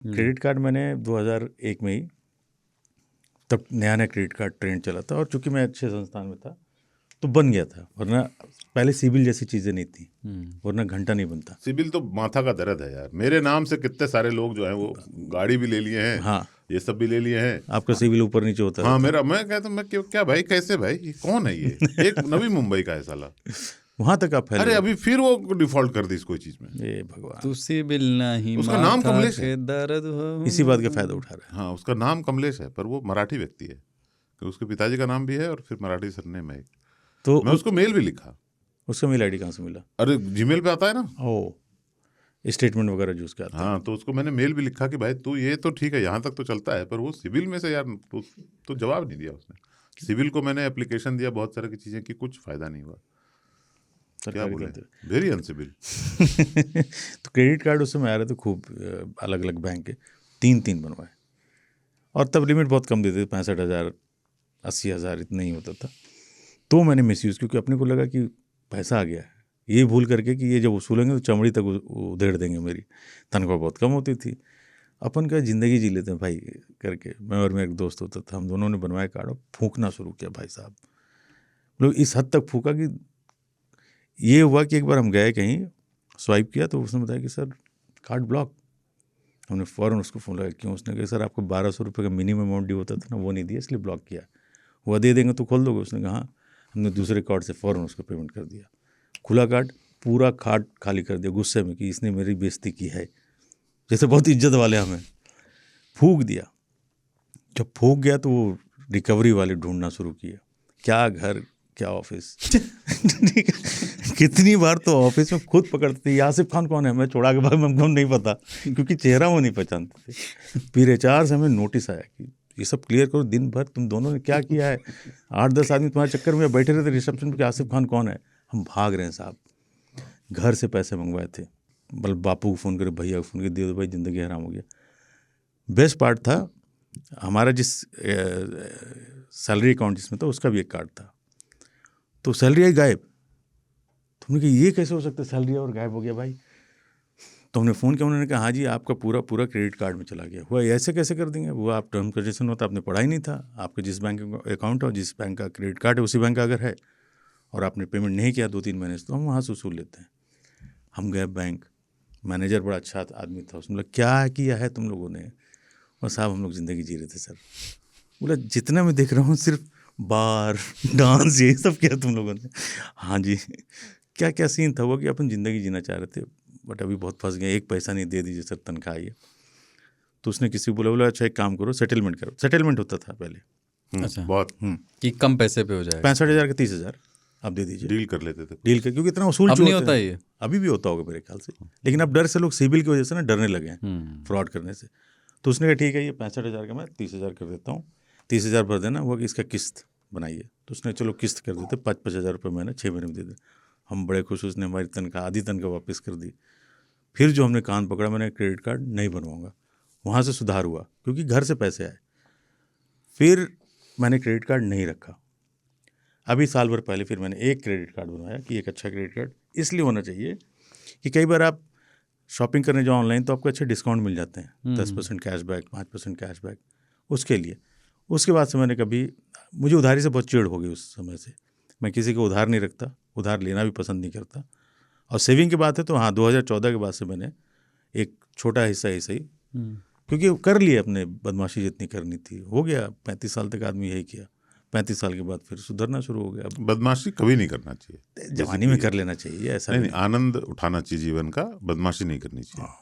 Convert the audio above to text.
Credit card मैंने 2001 में ही, तब नया नया क्रेडिट कार्ड ट्रेंड चला था और चूंकि मैं अच्छे संस्थान में था तो बन गया था, वरना पहले सिबिल जैसी चीज़ें नहीं थी, वरना घंटा नहीं बनता। सिबिल तो माथा का दर्द है यार। मेरे नाम से कितने सारे लोग जो हैं वो गाड़ी भी ले लिए हैं, हाँ, ये सब भी ले लिए हैं। आपका सिबिल ऊपर नीचे होता हाँ, रहता मेरा, मैं कहता हूँ मैं क्या भाई, कैसे भाई, ये कौन है ये? एक नवी मुंबई का है साला। वहाँ तक आप फैले। अरे अभी फिर वो डिफॉल्ट कर दी इस कोई चीज में। ये भगवान, तू सिबिल नहीं, उसका नाम कमलेश है। दर्द हो। इसी बात का फायदा उठा रहा है। हाँ, उसका नाम कमलेश है, पर वो मराठी व्यक्ति है, कि उसके पिताजी का नाम भी है और फिर मराठी सरनेम है। तो मैं उसको मेल भी लिखा। उसका मेल आईडी कहाँ से मिला? अरे जीमेल पे आता है ना, ओ, स्टेटमेंट वगैरह जो उसका आता है। हाँ, तो उसको मैंने मेल भी लिखा कि भाई तू ये तो ठीक है, यहाँ तक तो चलता है, पर वो सिविल में से यार तो जवाब नहीं दिया उसने। सिविल को मैंने एप्लीकेशन दिया, बहुत सारी चीज़ें की, कुछ फायदा नहीं हुआ। क्या बोले, वेरी अनसिविल। तो क्रेडिट कार्ड उस समय आ रहे थे खूब, अलग अलग बैंक के, 3 बनवाए, और तब लिमिट बहुत कम देते थे, 65,000 80,000 इतना ही होता था। तो मैंने मिसयूज़, क्योंकि अपने को लगा कि पैसा आ गया है, ये भूल करके कि ये जब वसूलेंगे तो चमड़ी तक उधेड़ देंगे। मेरी तनख्वाह बहुत कम होती थी, अपन का ज़िंदगी जी लेते हैं भाई करके। मैं और मेरा एक दोस्त होता था, हम दोनों ने बनवाया कार्ड और फूंकना शुरू किया भाई साहब। लोग इस हद तक फूंका कि ये हुआ कि एक बार हम गए कहीं, स्वाइप किया तो उसने बताया कि सर कार्ड ब्लॉक। हमने फ़ौरन उसको फ़ोन लगाया, क्यों? उसने कहा सर आपको 1200 रुपये का मिनिमम अमाउंट ड्यू होता था ना, वो नहीं दिया इसलिए ब्लॉक किया। हुआ दे देंगे तो खोल दोगे? उसने कहा हाँ। हमने दूसरे कार्ड से फ़ौरन उसको पेमेंट कर दिया। खुला कार्ड, पूरा कार्ड खाली कर दिया गुस्से में कि इसने मेरी बेइज्जती की है, जैसे बहुत इज्जत वाले हमें। फूंक दिया। जब फूंक गया तो वो रिकवरी वाले ढूंढना शुरू किया, क्या घर क्या ऑफिस। कितनी बार तो ऑफिस में खुद पकड़ते थे, आसिफ खान कौन है, मैं छोड़ा के बाद हमको नहीं पता, क्योंकि चेहरा वो नहीं पहचानते थे। फिर HR से हमें नोटिस आया कि ये सब क्लियर करो, दिन भर तुम दोनों ने क्या किया है, 8-10 आदमी तुम्हारे चक्कर में बैठे रहते रिसेप्शन पर कि आसिफ खान कौन है। हम भाग रहे हैं साहब, घर से पैसे मंगवाए थे, बल बापू को फ़ोन करे, भैया को फ़ोन करे, दे दो भाई, ज़िंदगी हराम हो गया। बेस्ट पार्ट था हमारा, जिस सैलरी अकाउंट जिसमें था उसका भी एक कार्ड था, तो सैलरी आई गायब। तो हमने कहा ये कैसे हो सकता है, सैलरी और गायब हो गया भाई। तो हमने फ़ोन किया, उन्होंने कहा हाँ जी आपका पूरा क्रेडिट कार्ड में चला गया। हुआ ऐसे कैसे कर देंगे, वो आप टर्म कंडीशन होता, आपने पढ़ा ही नहीं था। आपका जिस बैंक का अकाउंट है, जिस बैंक का क्रेडिट कार्ड है, उसी बैंक का अगर है और आपने पेमेंट नहीं किया 2-3 महीने से, तो हम वहाँ से वसूल लेते हैं। हम गए बैंक, मैनेजर बड़ा अच्छा आदमी था, उसने बोला क्या किया है तुम लोगों ने? और साहब हम लोग ज़िंदगी जी रहे थे सर। बोला जितना मैं देख रहा हूँ सिर्फ बार डांस यही सब किया तुम लोगों ने। हाँ जी, क्या क्या सीन था वो, कि अपन ज़िंदगी जीना चाह रहे थे बट अभी बहुत फंस गए, 1 पैसा नहीं, दे दीजिए सर तनख्वाह ये। तो उसने किसी को बोला अच्छा एक काम करो, सेटलमेंट करो। सेटलमेंट होता था पहले। अच्छा, बहुत कि कम पैसे पे हो जाए, 65,000 का 30,000 आप दे दीजिए, डील कर लेते थे, डील कर, क्योंकि इतना वसूल अब नहीं होता है ये। अभी भी होता होगा मेरे ख्याल से, लेकिन अब डर से लोग सिबिल की वजह से ना डरने लगे हैं फ्रॉड करने से। तो उसने कहा ठीक है ये 65,000 का मैं 30,000 कर देता हूँ, 30,000 भर देना, वो कि इसका किस्त बनाइए। तो उसने चलो किस्त कर देते, 5-5 हज़ार रुपये महीना 6 महीने में दे दे। हम बड़े खुश, उसने हमारी तनख्वाह आधी तनख्वाह वापस कर दी। फिर जो हमने कान पकड़ा, मैंने क्रेडिट कार्ड नहीं बनवाऊंगा, वहाँ से सुधार हुआ क्योंकि घर से पैसे आए। फिर मैंने क्रेडिट कार्ड नहीं रखा। अभी साल भर पहले फिर मैंने एक क्रेडिट कार्ड बनवाया कि एक अच्छा क्रेडिट कार्ड इसलिए होना चाहिए कि कई बार आप शॉपिंग करने जाओ ऑनलाइन तो आपको अच्छे डिस्काउंट मिल जाते हैं, 10% कैशबैक, 5% कैशबैक, उसके लिए। उसके बाद से मैंने कभी, मुझे उधारी से बहुत चिढ़ हो गई उस समय से, मैं किसी को उधार नहीं रखता, उधार लेना भी पसंद नहीं करता। और सेविंग की बात है तो हाँ 2014 के बाद से मैंने एक छोटा हिस्सा ही सही, क्योंकि कर लिए अपने, बदमाशी जितनी करनी थी हो गया। 35 साल तक आदमी यही किया, 35 साल के बाद फिर सुधरना शुरू हो गया। बदमाशी कभी नहीं करना चाहिए, जवानी में कर लेना चाहिए, ऐसा नहीं, आनंद उठाना चाहिए जीवन का, बदमाशी नहीं करनी चाहिए।